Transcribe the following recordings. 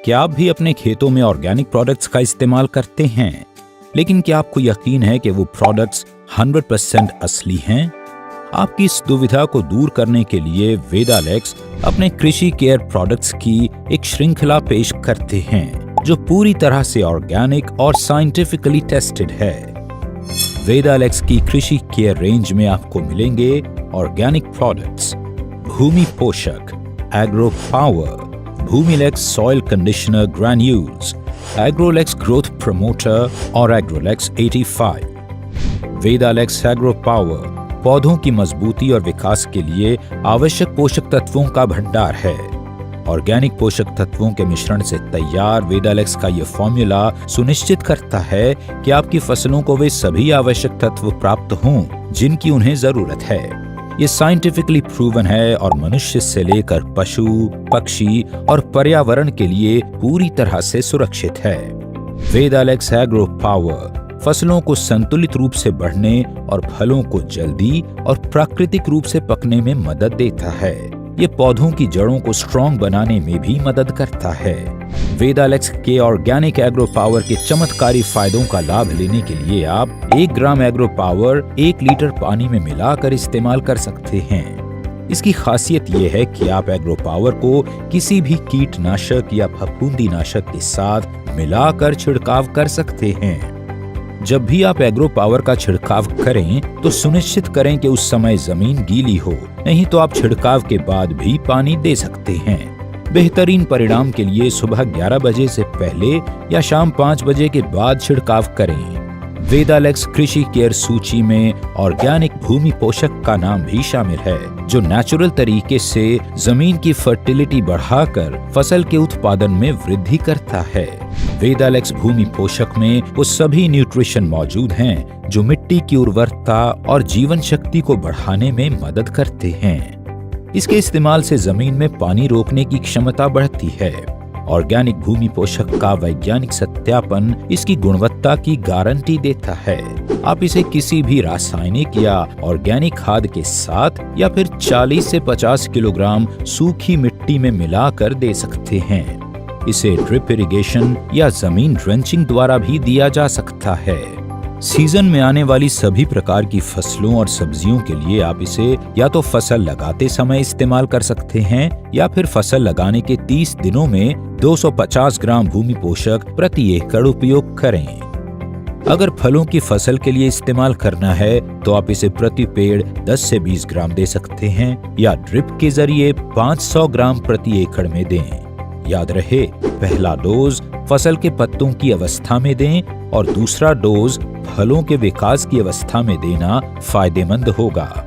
क्या आप भी अपने खेतों में ऑर्गेनिक प्रोडक्ट्स का इस्तेमाल करते हैं, लेकिन क्या आपको यकीन है कि वो प्रोडक्ट्स 100% असली हैं? आपकी इस दुविधा को दूर करने के लिए वेदालेक्स अपने कृषि केयर प्रोडक्ट्स की एक श्रृंखला पेश करते हैं जो पूरी तरह से ऑर्गेनिक और साइंटिफिकली टेस्टेड है। वेदालेक्स की कृषि केयर रेंज में आपको मिलेंगे organic products, Bhoomi Poshak, Agro Power, Bhoomilex soil conditioner granules, Agrolex growth promoter और एग्रोलेक्स 85। वेदालेक्स एग्रो पावर पौधों की मजबूती और विकास के लिए आवश्यक पोषक तत्वों का भंडार है। ऑर्गेनिक पोषक तत्वों के मिश्रण से तैयार वेदालेक्स का यह फॉर्मूला सुनिश्चित करता है कि आपकी फसलों को वे सभी आवश्यक तत्व प्राप्त हों जिनकी उन्हें जरूरत है। ये साइंटिफिकली प्रूवन है और मनुष्य से लेकर पशु, पक्षी और पर्यावरण के लिए पूरी तरह से सुरक्षित है। वेदालेक्स एग्रो पावर फसलों को संतुलित रूप से बढ़ने और फलों को जल्दी और प्राकृतिक रूप से पकने में मदद देता है। ये पौधों की जड़ों को स्ट्रॉन्ग बनाने में भी मदद करता है। वेदालेक्स के ऑर्गेनिक एग्रो पावर के चमत्कारी फायदों का लाभ लेने के लिए आप 1 ग्राम एग्रो पावर 1 लीटर पानी में मिलाकर इस्तेमाल कर सकते हैं। इसकी खासियत ये है कि आप एग्रो पावर को किसी भी कीटनाशक या फफूंदीनाशक के साथ मिलाकर छिड़काव कर सकते हैं। जब भी आप एग्रो पावर का छिड़काव करें तो सुनिश्चित करें कि उस समय जमीन गीली हो, नहीं तो आप छिड़काव के बाद भी पानी दे सकते हैं। बेहतरीन परिणाम के लिए सुबह 11 बजे से पहले या शाम 5 बजे के बाद छिड़काव करें। वेदालेक्स कृषि केयर सूची में ऑर्गेनिक भूमि पोषक का नाम भी शामिल है जो नेचुरल तरीके से जमीन की फर्टिलिटी बढ़ाकर फसल के उत्पादन में वृद्धि करता है। वेदालेक्स भूमि पोषक में वो सभी न्यूट्रिशन मौजूद हैं जो मिट्टी की उर्वरता और जीवन शक्ति को बढ़ाने में मदद करते हैं। इसके इस्तेमाल से जमीन में पानी रोकने की क्षमता बढ़ती है। ऑर्गेनिक भूमि पोषक का वैज्ञानिक सत्यापन इसकी गुणवत्ता की गारंटी देता है। आप इसे किसी भी रासायनिक या ऑर्गेनिक खाद के साथ या फिर 40 से 50 किलोग्राम सूखी मिट्टी में मिलाकर दे सकते हैं। इसे ड्रिप इरिगेशन या जमीन ड्रेंचिंग द्वारा भी दिया जा सकता है। सीजन में आने वाली सभी प्रकार की फसलों और सब्जियों के लिए आप इसे या तो फसल लगाते समय इस्तेमाल कर सकते हैं या फिर फसल लगाने के 30 दिनों में 250 ग्राम भूमि पोषक प्रति एकड़ उपयोग करें। अगर फलों की फसल के लिए इस्तेमाल करना है तो आप इसे प्रति पेड़ 10 से 20 ग्राम दे सकते हैं या ड्रिप के जरिए 500 ग्राम प्रति एकड़ में दें। याद रहे, पहला डोज फसल के पत्तों की अवस्था में दें और दूसरा डोज फलों के विकास की अवस्था में देना फायदेमंद होगा।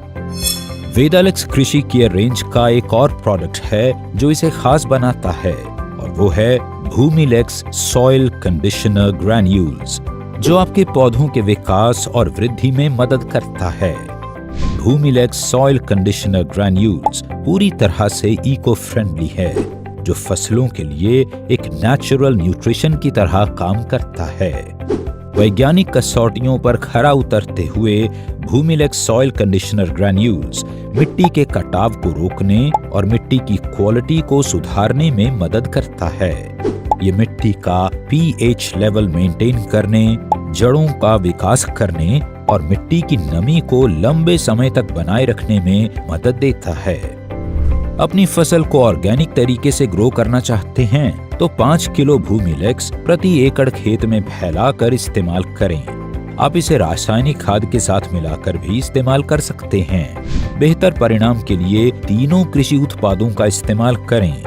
वेदालेक्स कृषि केयर रेंज का एक और प्रोडक्ट है जो इसे खास बनाता है और वो है भूमिलेक्स सॉइल कंडीशनर ग्रैन्यूल्स जो आपके पौधों के विकास और वृद्धि में मदद करता है। भूमिलेक्स सॉइल कंडीशनर ग्रैन्यूल्स पूरी तरह से इको फ्रेंडली है जो फसलों के लिए एक नेचुरल न्यूट्रिशन की तरह काम करता है। वैज्ञानिक कसौटियों पर खरा उतरते हुए भूमिलेक्स सॉइल कंडीशनर ग्रैन्यूल्स मिट्टी के कटाव को रोकने और मिट्टी की क्वालिटी को सुधारने में मदद करता है। ये मिट्टी का पीएच लेवल मेंटेन करने, जड़ों का विकास करने और मिट्टी की नमी को लंबे समय तक बनाए रखने में मदद देता है। अपनी फसल को ऑर्गेनिक तरीके से ग्रो करना चाहते हैं तो 5 किलो भूमिलेक्स प्रति एकड़ खेत में फैलाकर इस्तेमाल करें। आप इसे रासायनिक खाद के साथ मिलाकर भी इस्तेमाल कर सकते हैं। बेहतर परिणाम के लिए तीनों कृषि उत्पादों का इस्तेमाल करें।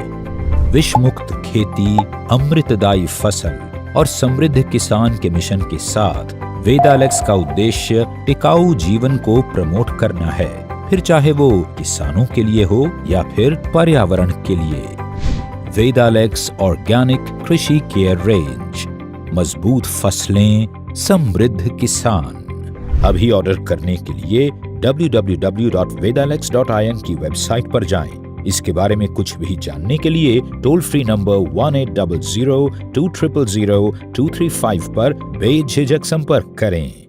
विषमुक्त खेती, अमृतदायी फसल और समृद्ध किसान के मिशन के साथ वेदालेक्स का उद्देश्य टिकाऊ जीवन को प्रमोट करना है, फिर चाहे वो किसानों के लिए हो या फिर पर्यावरण के लिए। वेदालेक्स ऑर्गेनिक कृषि केयर रेंज, मजबूत फसलें, समृद्ध किसान। अभी ऑर्डर करने के लिए www.vedalex.in की वेबसाइट पर जाएं। इसके बारे में कुछ भी जानने के लिए टोल फ्री नंबर 1800 2000 235 पर बेझिझक संपर्क करें।